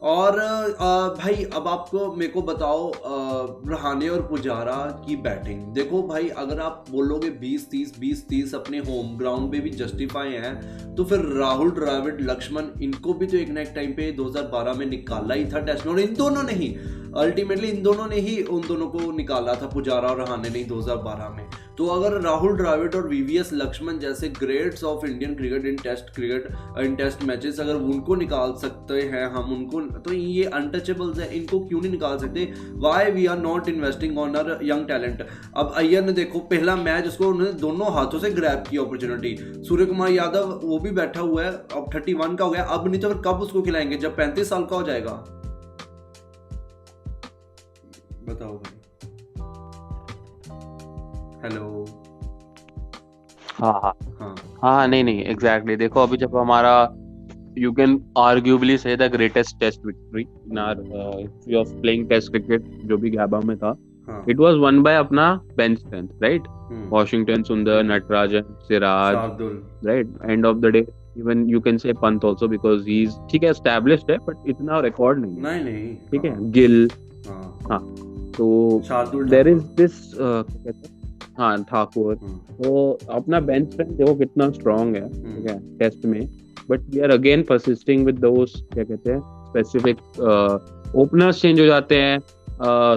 और भाई अब आपको मेरे को बताओ, रहाणे और पुजारा की बैटिंग देखो भाई, अगर आप बोलोगे 20-30 अपने होम ग्राउंड पे भी जस्टिफाई हैं, तो फिर राहुल द्रविड़, लक्ष्मण, इनको भी तो एक ना एक टाइम पे 2012 में निकाला ही था टेस्ट में, और इन दोनों ने ही अल्टीमेटली इन दोनों ने ही उन दोनों को निकाला था, पुजारा और रहाणे ने 2012 में। तो अगर राहुल द्रविड़ और वीवीएस लक्ष्मण जैसे greats of Indian cricket in test matches, अगर उनको निकाल सकते हैं हम उनको, तो ये अनटचेबल्स है, इनको क्यों नहीं निकाल सकते? Why we are not investing on our young talent? अब अय्यर ने देखो पहला मैच उसको उन्होंने दोनों हाथों से ग्रैब किया अपॉर्चुनिटी। सूर्य कुमार यादव वो भी बैठा हुआ है, अब 31 का हो गया, अब नहीं तो फिर कब उसको खिलाएंगे जब 35 साल का हो जाएगा? बताओ भाई। हेलो। हाँ हाँ हाँ। हाँ, नहीं नहीं, एग्जैक्टली देखो अभी जब हमारा, you can arguably say the greatest test victory in our history of playing test cricket जो भी गैबा में था, हाँ। इट वाज वन बाय अपना bench strength, right? Hmm. Washington Sundar, Natarajan, Siraj, Shardul. Right? End of the day even you can say Pant also because he is, ठीक है, established है but इतना रिकॉर्ड नहीं है, नहीं नहीं। ठीक है, हाँ। गिल, हाँ। हाँ। तो Shardul there is Thakur. This, हाँ, ठाकुर। तो अपना बेंच स्ट्रेंथ देखो कितना स्ट्रांग है, ठीक है, टेस्ट में। But we are again persisting with those, क्या कहते हैं, स्पेसिफिक ओपनर्स चेंज हो जाते हैं,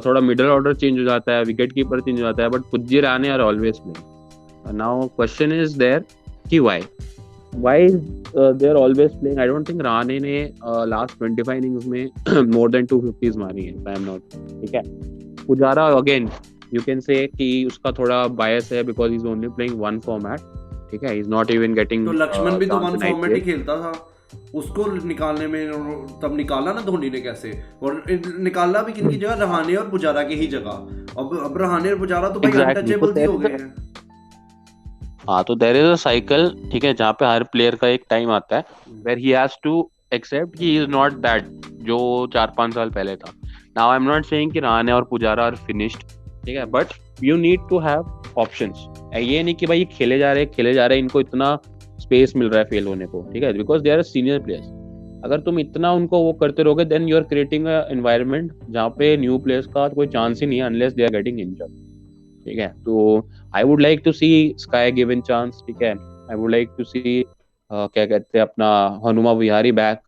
थोड़ा मिडल ऑर्डर चेंज हो जाता है, विकेट कीपर चेंज हो जाता है, but Pujji Rahane are always playing. Now question is there कि why they are always playing? I don't think Rahane ने लास्ट 25 इनिंग्स में मोर देन 250s मारी है, आई एम नॉट, ठीक है। पुजारा अगेन यू कैन से कि उसका थोड़ा बायस है because he is only playing one format, ठीक है, ही इज नॉट इवन गेटिंग तो लक्ष्मण भी तो chance one in format he IPL. खेलता था, उसको निकालने में तब निकाला ना धोनी ने कैसे, और निकाला भी किनकी जगह? रहाणे और पुजारा की ही जगह। अब रहाणे और पुजारा तो भाई एग्जैक्टली, तो अनटचेबल ही हो गए हैं। हाँ, तो देयर इज अ साइकिल, ठीक है, जहाँ पे हर प्लेयर का एक टाइम आता है where he has to accept he is not that जो 4-5 साल पहले था। Now I am not saying कि रहाणे और पुजारा आर फिनिश्ड, ठीक है, but you need to have options. ये नहीं कि भाई ये खेले जा रहे इनको इतना स्पेस मिल रहा है फेल होने को, ठीक है, because they are senior players. अगर तुम इतना उनको वो करते रहोगे then you are creating a environment जहाँ पे न्यू प्लेयर्स का कोई चांस ही नहीं है unless they are getting injured, ठीक है। तो I would like to see Sky given chance, ठीक है। I would like to see क्या कहते हैं अपना हनुमा विहारी बैक।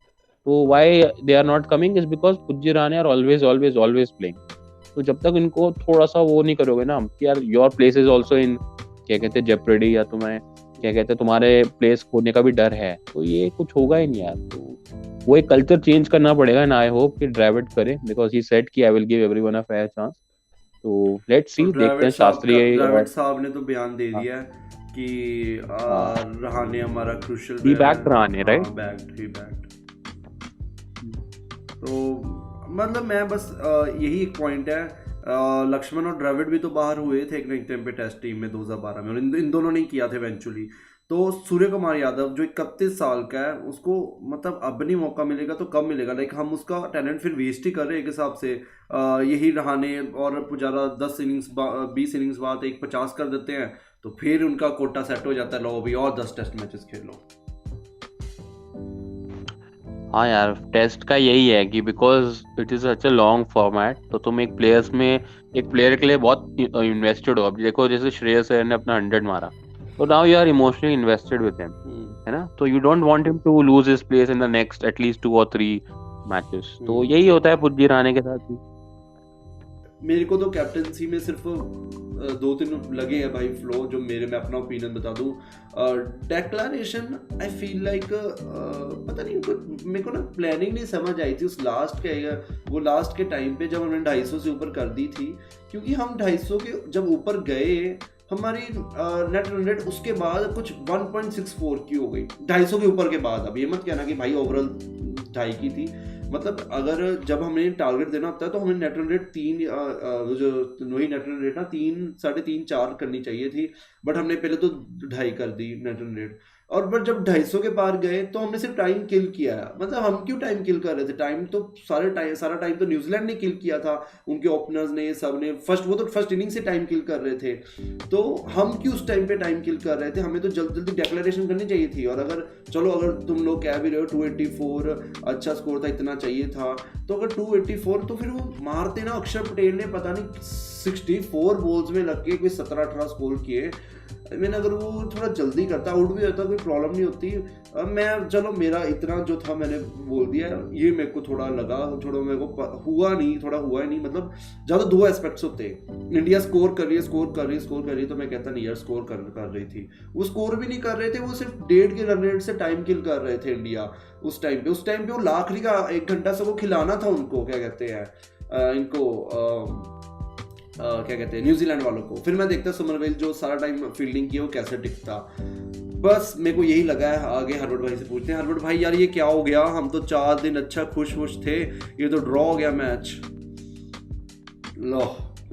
तो why they are not coming is because Pujji Rahane are always always always playing. तो जब तक इनको थोड़ा सा वो नहीं करोगे ना कि यार your place is also in, क्या कहते हैं, जेपरेडी, या तुम्हें क्या कहते हैं तुम्हारे प्लेस खोने का भी डर है, तो ये कुछ होगा ही नहीं यार। तो वो एक कल्चर चेंज करना पड़ेगा ना, आई होप कि द्रविड़ करे बिकॉज ही सेड कि I will give everyone a fair chance. तो लेट्स तो सी, देखते हैं शास्त्री द्रविड़ और साहब ने तो बयान दे हाँ दिया है कि हाँ, रहाणे हमारा क्रूशियल ही प्लेयर है। Back Rahane, right? हाँ, बैक्ड ही बैक्ड। तो मतलब मैं बस यही एक पॉइंट है। लक्ष्मण और द्रविड़ भी तो बाहर हुए थे एक ना एक टाइम पे टेस्ट टीम में 2012 में, और इन दोनों ने ही किया था इवेंचुअली। तो सूर्य कुमार यादव जो 31 साल का है, उसको मतलब अब नहीं मौका मिलेगा तो कब मिलेगा? लाइक हम उसका टैलेंट फिर वेस्ट ही कर रहे हैं एक हिसाब से। यही रहाणे और पुजारा 20 इनिंग्स बाद एक 50 कर देते हैं, तो फिर उनका कोटा सेट हो जाता है, लो अभी और 10 टेस्ट मैचेस खेलो। हाँ यार, टेस्ट का यही है कि because it is such a long format, तो तुम एक प्लेयर्स में, एक प्लेयर के लिए बहुत इन्वेस्टेड हो। अब देखो जैसे श्रेयस अय्यर ने अपना 100 मारा, तो now you are emotionally invested with him, है ना? तो you don't want him to lose his place in the next at least 2 or 3 matches. तो यही होता है पुज्जी राणे के साथ भी। मेरे को तो कैप्टनसी में सिर्फ 2-3 लगे हैं भाई फ्लो, जो मैं अपना ओपिनियन बता दूं। डेक्लरेशन आई फील लाइक पता नहीं, मेरे को ना प्लानिंग नहीं समझ आई थी उस लास्ट के टाइम पे जब हमने 250 से ऊपर कर दी थी, क्योंकि हम 250 के जब ऊपर गए, हमारी नेट रन रेट उसके बाद कुछ 1.64 की हो गई 250 के ऊपर के बाद। अब ये मत कहना कि भाई ओवरऑल 2.5 की थी, मतलब अगर जब हमें टारगेट देना होता है तो हमें नेट रन रेट 3, जो वही नेट रन रेट ना 3, 3.5, 4 करनी चाहिए थी, बट हमने पहले तो 2.5 कर दी नेट रन रेट। और पर जब 250 के पार गए तो हमने सिर्फ टाइम किल किया है। मतलब हम क्यों टाइम किल कर रहे थे? सारा टाइम तो न्यूजीलैंड ने किल किया था, उनके ओपनर्स ने, सब ने। वो तो फर्स्ट इनिंग से टाइम किल कर रहे थे, तो हम क्यों उस टाइम पे टाइम किल कर रहे थे? हमें तो जल्दी डिक्लेरेशन करनी चाहिए थी। और अगर तुम लोग कह भी रहे हो 284 अच्छा स्कोर था, इतना चाहिए था, तो अगर 284 तो फिर वो मारते ना। अक्षर पटेल ने पता नहीं 64 बॉल्स में लग के कोई 17-18 स्कोर किए। मैंने अगर वो थोड़ा जल्दी करता, आउट भी होता, कोई प्रॉब्लम नहीं होती। मैं चलो मेरा इतना जो था मैंने बोल दिया। ये मेरे को थोड़ा लगा, थोड़ा मेरे को हुआ ही नहीं। मतलब ज़्यादा दो एस्पेक्ट्स होते हैं। इंडिया स्कोर कर रही है, तो मैं कहता नहीं यार स्कोर कर रही थी। वो स्कोर भी नहीं कर रहे थे, वो सिर्फ 1.5 के रन रेट से टाइम किल कर रहे थे इंडिया उस टाइम पे वो लाखरी का 1 घंटा से वो खिलाना था उनको, क्या कहते हैं इनको क्या कहते हैं न्यूजीलैंड वालों को। फिर मैं देखता समरवेल जो सारा टाइम फील्डिंग की, वो कैसे टिकता। बस मेरे को यही लगा है। आगे हरवट भाई से पूछते हैं। हरवट भाई यार ये क्या हो गया? हम तो 4 दिन अच्छा खुश थे, ये तो ड्रॉ हो गया मैच। लो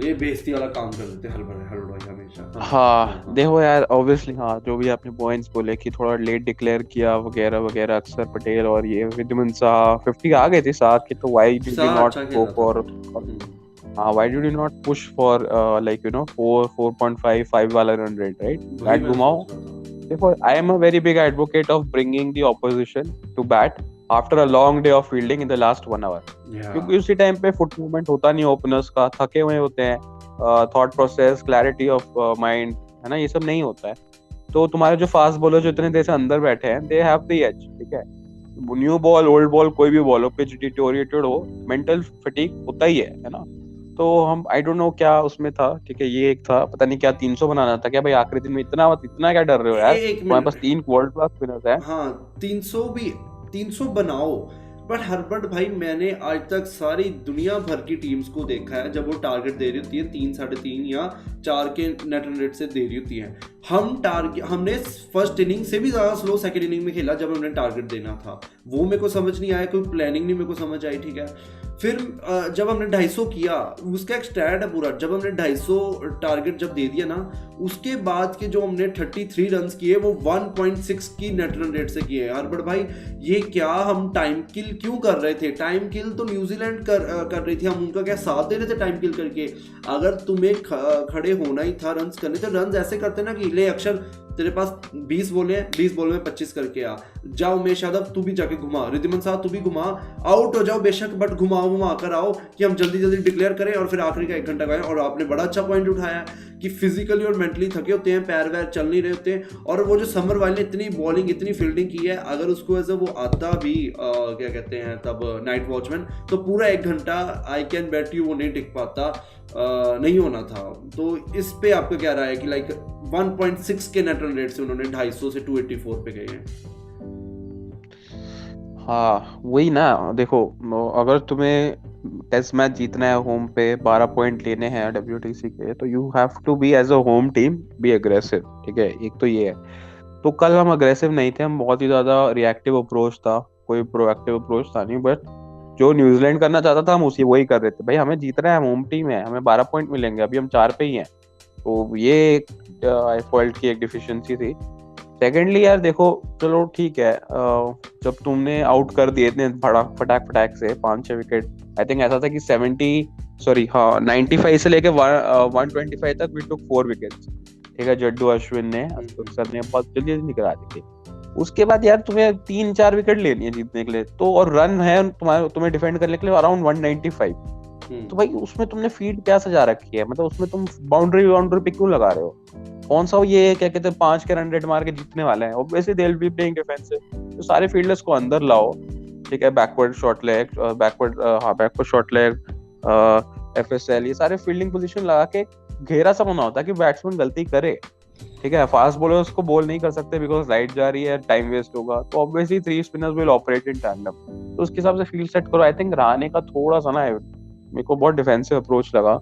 ये बेइज्जती वाला काम कर देते हैं हरवट भाई हमेशा। हाँ देखो यार, ऑब्वियसली हाँ, जो भी आपने पॉइंट्स बोले कि थोड़ा लेट डिक्लेयर किया वगैरह वगैरह, अक्षर पटेल और ये रिद्धिमान शाह 50 आ गए थे साथ के, तो why did you not go for, why did you not push for 4.5 5 वाला रन रेट, राइट? बैट घुमाओ। देखो, I am a very big advocate of bringing the opposition to bat after a long day of fielding in the last 1 hour, क्योंकि उसी time पे foot movement होता नहीं openers का, थके हुए होते हैं, thought process, clarity of mind, है ना, ये सब नहीं होता है। तो तुम्हारे जो फास्ट बॉलर जो इतने देर से अंदर बैठे हैं, दे हैव द एज, ठीक है। न्यू बॉल, ओल्ड बॉल, कोई भी बॉल हो, पिच डिटोरिएटेड हो, मेंटल फटीग होता ही है ना। तो हम आई डोंट नो क्या उसमें था, ठीक है, ये एक था, पता नहीं क्या 300 बनाना था क्या भाई आखिरी दिन में? इतना क्या डर रहे हो यार? तुम्हारे पास 3 वर्ल्ड क्लास स्पिनर्स हैं। हाँ 300 बनाओ। बट हरबर्ट भाई मैंने आज तक सारी दुनिया भर की टीम्स को देखा है, जब वो टारगेट दे रही होती है 3, 3.5 या 4 के नेट रन रेट से दे रही होती है, हमने फर्स्ट इनिंग से भी ज्यादा स्लो सेकंड इनिंग में खेला जब हमने टारगेट देना था। वो मेरे को समझ नहीं आया, कोई प्लानिंग नहीं मेरे को समझ आई, ठीक है। फिर जब हमने 250 किया, उसका एक स्टैट है पूरा। जब हमने 250 टारगेट जब दे दिया ना, उसके बाद के जो हमने 33 रन किए वो 1.6 की नेट रन रेट से किए। हरबर्ट भाई ये क्या, हम टाइम किल क्यों कर रहे थे? टाइम किल तो न्यूजीलैंड कर रही थी, हम उनका क्या साथ दे रहे थे टाइम किल करके? अगर तुम्हें खड़े होना ही था, रन करने, तो रन ऐसे करते ना कि ले अक्षर तेरे पास 20 बॉल हैं, 20 बॉल में 25 करके आ जाओ। उमेश यादव तू भी जाके घुमा, रिद्धिमान शाह तू भी घुमा, आउट हो जाओ बेशक, बट घुमा कर आओ कि हम जल्दी डिक्लेयर करें और फिर आखिरी का 1 घंटा गए। और आपने बड़ा अच्छा पॉइंट उठाया कि फिजिकली और मेंटली थके होते हैं, पैर वैर चल नहीं रहे होते हैं। और वो जो समरवेल ने इतनी बॉलिंग, इतनी फील्डिंग की है, अगर उसको ऐसे वो आता भी क्या कहते हैं तब नाइट वॉचमैन, तो पूरा 1 घंटा आई कैन बेट यू वो नहीं टिक पाता, नहीं होना था। तो इस पे आपका क्या राय है कि लाइक 1.6 के नेट रन रेट से उन्होंने 250 से 284 पे गए हैं? हाँ वही ना, देखो अगर तुम्हें टेस्ट मैच जीतना है होम पे, 12 पॉइंट लेने हैं WTC के, तो you have to be as a home team be aggressive, ठीक है। एक तो ये है। तो कल हम अग्रेसिव नहीं थे, हम बहुत ही ज्यादा रिएक्टिव अप्रोच था, कोई प्रोएक्टिव अप्रोच था नहीं। बट जो न्यूजीलैंड करना चाहता था हम वही कर रहे थे। भाई हमें जीतना है, होम टीम है, हमें 12 पॉइंट मिलेंगे, अभी हम 4 पे ही हैं। तो ये एक फॉल्ट की एक डिफिशियंसी थी। सेकेंडली यार देखो, चलो ठीक है, जब तुमने आउट कर दिए इतने फटाक से 5-6 विकेट, आई थिंक ऐसा था कि 95 से लेके 125 तक वी टुक 4 विकेट्स, ठीक है। जड्डू अश्विन ने, अक्सर ने बहुत जल्दी निकला दी थी। उसके बाद यार तुम्हें 3-4 विकेट लेनी है जीतने के लिए, तो और रन है तुम्हें डिफेंड करने के लिए अराउंड 195। तो भाई उसमें तुमने फील्ड क्या सजा रखी है? मतलब उसमें तुम बाउंड्री पे क्यों लगा रहे हो? कौन सा ये क्या कहते हैं 5 के रन रेट मार के जीतने वाले हैं? Obviously they will be playing defensive. तो सारे फील्डर्स को अंदर लाओ, ठीक है। बैकवर्ड शॉट लेग, FSL, ये सारे फील्डिंग पोजीशन लगा के घेरा सा बनाओ ताकि बैट्समैन गलती करे, ठीक है। फास्ट बॉलर्स को बॉल नहीं कर सकते बिकॉज लाइट जा रही है, टाइम वेस्ट होगा। तो obviously 3 spinners will operate in tandem, तो उसके हिसाब से फील्ड सेट करो। आई थिंक रहाणे का थोड़ा सा ना मेरे को बहुत डिफेंसिव अप्रोच लगा।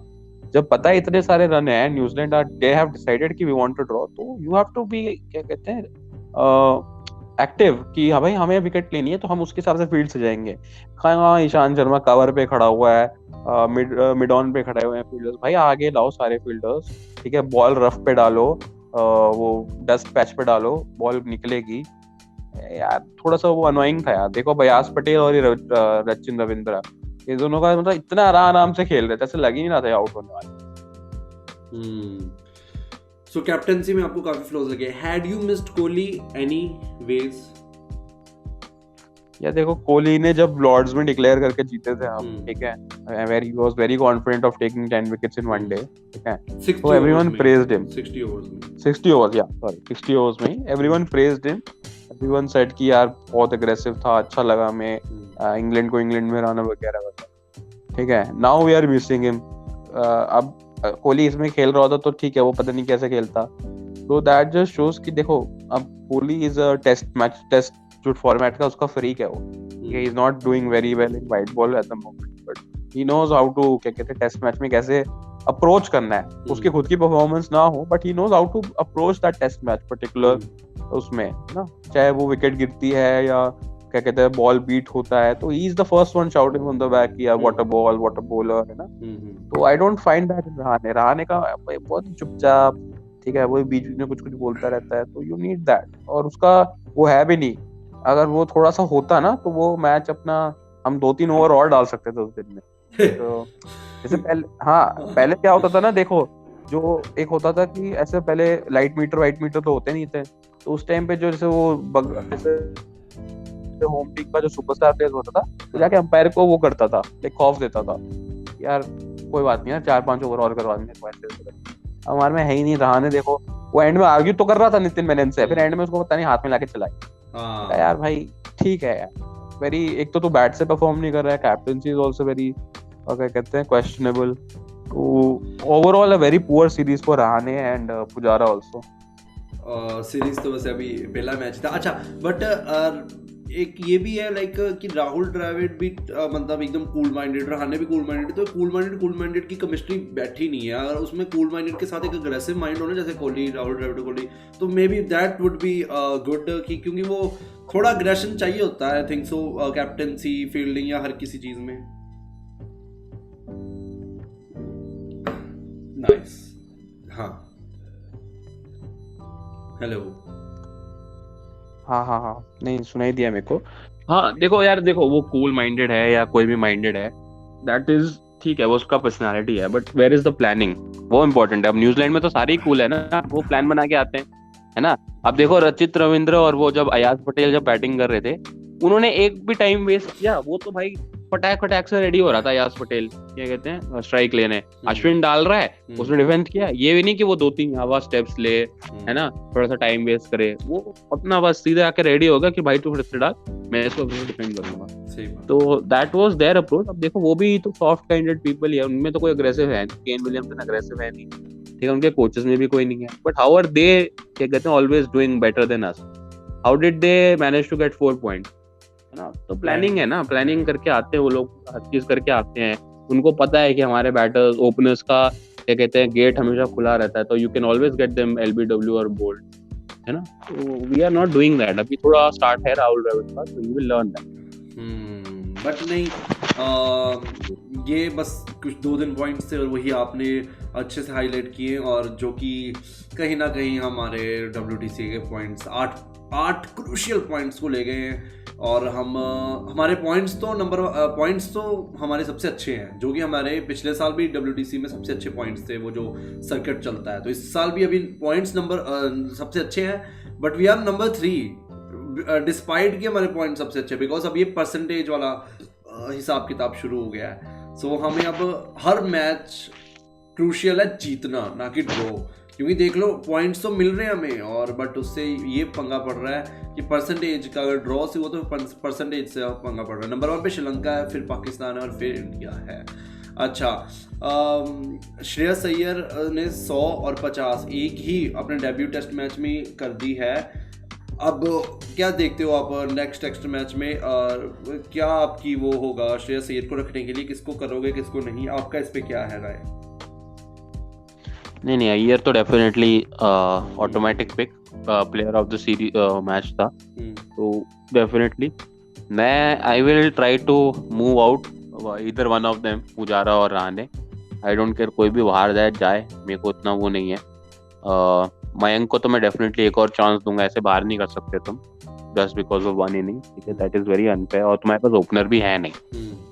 जब पता है इतने सारे रन है, न्यूजीलैंड दे हैव डिसाइडेड कि वी वांट टू ड्रॉ, तो यू हैव टू बी क्या कहते हैं एक्टिव कि हाँ भाई हमें विकेट लेनी है, तो हम उसके हिसाब से फील्ड सजाएंगे। हाँ ईशांत शर्मा कवर पे खड़ा हुआ है, मिड ऑन पे खड़े हुए हैं फील्डर्स, भाई आगे लाओ सारे फील्डर्स, ठीक है। बॉल रफ पे डालो, वो डस्ट पैच पे डालो, बॉल निकलेगी यार, थोड़ा सा वो अनोइंग था यार। देखो बयास पटेल और ये रचिन रविंद्रा, ये दोनों का मतलब इतना आराम से खेल रहे थे, ऐसे लग ही नहीं रहा था आउट होने वाले। सो कैप्टेंसी में आपको काफी फ्लॉज लगे। Had you missed Kohli any ways? या देखो कोहली ने जब लॉर्ड्स में डिक्लेयर करके जीते थे हम, ठीक है, very he was very confident of taking 10 wickets in one day, ठीक है, तो एवरीवन प्रेज्ड हिम 60 ओवर्स या सॉरी 60 ओवर्स में everyone praised him, everyone said कि यार बहुत एग्रेसिव था, अच्छा लगा मैं इंग्लैंड को इंग्लैंड में हराना वगैरह, ठीक है। Now we are missing him. अब कोहली इसमें खेल रहा होता तो ठीक है, वो पता नहीं कैसे खेलता, तो दैट जस्ट शोज कि देखो अब कोहली इज अ टेस्ट जो फॉर्मेट का उसका फ्रीक है वो, he is not doing very well in white ball at the moment, but he knows how to, क्या कहते हैं, टेस्ट मैच में कैसे अप्रोच करना है। उसकी खुद की परफॉर्मेंस ना हो, but he knows how to approach that test match particular उसमें ना, चाहे वो विकेट गिरती है या क्या कहते हैं बॉल बीट होता है, तो he is the first one shouting on the back कि what a ball, what a bowler, है ना। तो I don't find that in Rahane का बहुत चुपचाप, ठीक है, वो बीच में कुछ कुछ बोलता रहता है, तो यू नीड दैट, और उसका वो है भी नहीं। अगर वो थोड़ा सा होता ना तो वो मैच अपना हम 2-3 ओवर और डाल सकते थे उस दिन में। तो जैसे पहले क्या होता था ना, देखो जो एक होता था कि ऐसे पहले लाइट मीटर वाइट मीटर तो होते नहीं थे, तो उस टाइम पे जो जैसे वो जैसे होम टीम का जो सुपरस्टार प्लेयर होता था, तो जाके अंपायर को वो करता था, एक खौफ देता था यार कोई बात नहीं यार 4-5 ओवर और करवा देंगे। हमारे में है ही नहीं। रहाणे देखो वो एंड में आर्ग्यू तो कर रहा था नितिन मेनन से, फिर एंड में उसको पता नहीं हाथ में लाके चलाई। यार भाई ठीक है यार, वेरी, एक तो बैट से परफॉर्म नहीं कर रहा है, कैप्टेंसी इज आल्सो वेरी, क्या कहते हैं, क्वेश्चनेबल। तो overall a very poor series for Rahane and Pujara also. Series तो वैसे अभी पहला मैच था। अच्छा, बट एक ये भी है लाइक कि राहुल द्रविड़ भी मतलब एकदम कूल माइंडेड, रहाणे भी कूल माइंडेड, तो कूल माइंडेड की केमिस्ट्री बैठी नहीं है। अगर उसमें कूल माइंडेड के साथ एक अग्रेसिव माइंड हो ना, जैसे कोहली, राहुल द्रविड़ कोहली, तो may be that would be good, क्योंकि वो थोड़ा अग्रेशन चाहिए होता है, I think so, captaincy, fielding या हर किसी चीज में। नाइस। हाँ, हेलो। हाँ नहीं सुनाई दिया मेरे को। हाँ देखो यार, देखो वो कूल माइंडेड है या कोई भी माइंडेड है, दैट इज ठीक है, वो उसका पर्सनालिटी है, but where is the planning, वो इम्पोर्टेंट है। अब न्यूजीलैंड में तो सारे ही कूल है ना, वो प्लान बना के आते हैं, है ना। अब देखो रचित रविंद्र और वो जब अयाज पटेल जब बैटिंग कर रहे थे, उन्होंने एक भी टाइम वेस्ट किया, वो तो भाई फटाक से रेडी हो रहा था अयाज पटेल, क्या कहते हैं, स्ट्राइक लेने। अश्विन डाल रहा है, उसने डिफेंस किया, ये भी नहीं कि वो 2-3 हवा स्टेप्स ले, है ना, थोड़ा सा टाइम वेस्ट करे, वो अपना बस सीधे आके रेडी होगा कि भाई तू फिर से डाल, मैं इसको डिफेंड करूंगा। तो दैट वाज देयर अप्रोच। अब देखो वो भी तो सॉफ्ट काइंडेड पीपल ही है, उनमें तो कोई अग्रेसिव है नहीं, केन विलियमसन अग्रेसिव है नहीं, ठीक है, उनके कोचेस में भी कोई नहीं है, बट हाउ आर दे, क्या कहते हैं, always doing better than us, how did they manage to get 4 point, है ना। तो प्लानिंग है ना, प्लानिंग करके आते हैं वो लोग, हर चीज करके आते हैं। उनको पता है कि हमारे बैटर्स, ओपनर्स का, क्या कहते हैं, गेट हमेशा खुला रहता है, तो you can always get them LBW और बोल्ड, है ना। तो we are not doing that. अभी थोड़ा स्टार्ट है राहुल द्रविड़ का, तो you will learn that. But नहीं, ये बस कुछ 2 पॉइंट्स थे और वही आपने अच्छे से हाईलाइट किए, और जो कि कहीं ना कहीं हमारे WTC के पॉइंट्स 8 क्रूशियल पॉइंट्स को ले गए हैं, और हमारे पॉइंट्स तो हमारे सबसे अच्छे हैं, जो कि हमारे पिछले साल भी WTC में सबसे अच्छे पॉइंट्स थे, वो जो सर्किट चलता है। तो इस साल भी अभी पॉइंट्स नंबर सबसे अच्छे हैं, but we are number 3 despite कि हमारे पॉइंट सबसे अच्छे, बिकॉज अब ये परसेंटेज वाला हिसाब किताब शुरू हो गया है। सो हमें अब हर मैच क्रूशियल है जीतना, ना कि ड्रॉ, क्योंकि देख लो पॉइंट्स तो मिल रहे हैं हमें, और बट उससे ये पंगा पड़ रहा है कि परसेंटेज का, अगर ड्रॉ से हो तो परसेंटेज से पंगा पड़ रहा है। नंबर 1 पे श्रीलंका है, फिर पाकिस्तान है, और फिर इंडिया है। अच्छा, श्रेयस अय्यर ने 100 और 50 एक ही अपने डेब्यू टेस्ट मैच में कर दी है। अब क्या देखते हो आप नेक्स्ट टेस्ट मैच में, क्या आपकी वो होगा श्रेयस अय्यर को रखने के लिए, किसको करोगे किसको नहीं, आपका इस पे क्या है राय? नहीं अय्यर तो definitely automatic pick, player of the series match था, तो डेफिनेटली मैं I will try to move out either one of them, Pujara और रहाणे। आई डोंट केयर, कोई भी बाहर जाए, मेरे को इतना वो नहीं है। मयंक को तो मैं डेफिनेटली एक और चांस दूंगा, ऐसे बाहर नहीं कर सकते तुम just because of one inning, ठीक है, दैट इज वेरी अनफेयर। और तुम्हारे पास ओपनर भी है नहीं,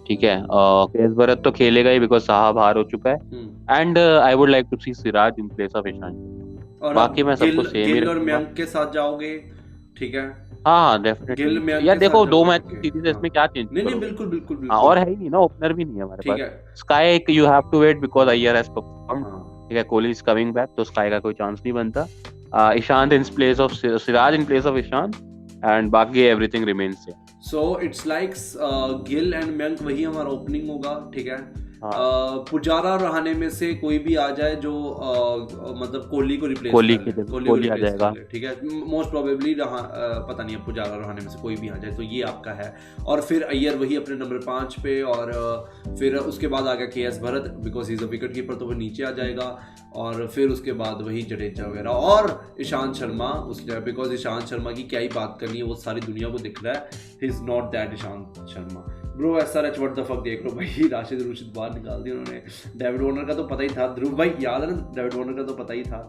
ठीक है। केएस भरत तो खेलेगा ही बिकॉज साहा बाहर हो चुका है, and I would like to see Siraj in place of Ishan. और बाकी मैं सबको गिल सेम ही गिल और रखूंगा। मयंक के साथ जाओगे, ठीक है, हाँ गिल डेफिनेटली मयंक यार, के देखो साथ 2 जाओगे, मैच ओके, सीरीज है, हाँ, इसमें क्या चेंज नहीं नहीं करोगे? बिल्कुल बिल्कुल हाँ, बिल्कुल, और है ही नहीं ना, ओपनर भी नहीं है हमारे ठीक पास। है, Sky you have to wait because Iyer has performed, हाँ। ठीक है, कोहली इज कमिंग बैक, तो स्काई का कोई चांस नहीं बनता। Ishant in place of Siraj, in place of Ishant, and बाकी everything remains same. So it's like Gill and Mayank वही हमारा ओपनिंग होगा, ठीक है। हाँ, पुजारा रहाने में से कोई भी आ जाए जो मतलब कोहली को रिप्लेस कोहली कर की ले, जगह कोहली को कोहली आ रिप्लेस जाएगा। कर ले, ठीक है, मोस्ट प्रोबेबली पता नहीं है, पुजारा रहाने में से कोई भी आ जाए तो ये आपका है। और फिर अय्यर वही अपने नंबर 5 पे, और फिर उसके बाद आ गया KS Bharat because he is a wicket keeper, तो वो नीचे आ जाएगा। और फिर उसके बाद वही जडेजा वगैरह और ईशांत शर्मा उस जगह, बिकॉज ईशांत शर्मा की क्या ही बात करनी है, वो सारी दुनिया को दिख रहा है, ही is not that Ishant Sharma bro. ऐसा रच व्हाट द फक देख लो भाई, राशिद रूशिद बाहर निकाल दिया उन्होंने। डेविड वार्नर का तो पता ही था, ध्रुव भाई याद है ना, डेविड वार्नर का तो पता ही था,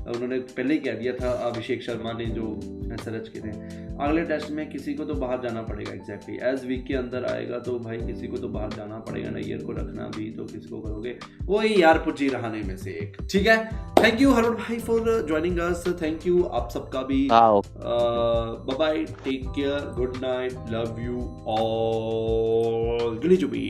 उन्होंने पहले ही कह दिया था अभिषेक शर्मा ने जो ऐसा रच के थे। अगले टेस्ट में किसी को तो बाहर जाना पड़ेगा, एग्जैक्टली एज वीक के अंदर आएगा तो भाई किसी को तो बाहर जाना पड़ेगा, नैयर को रखना भी तो किसको करोगे, वही यार पुची रहाने में से एक, ठीक है। थैंक यू हरुण भाई for joining us, thank you आप सबका भी, bye bye, take care, good night, love you all, गिली जुबी।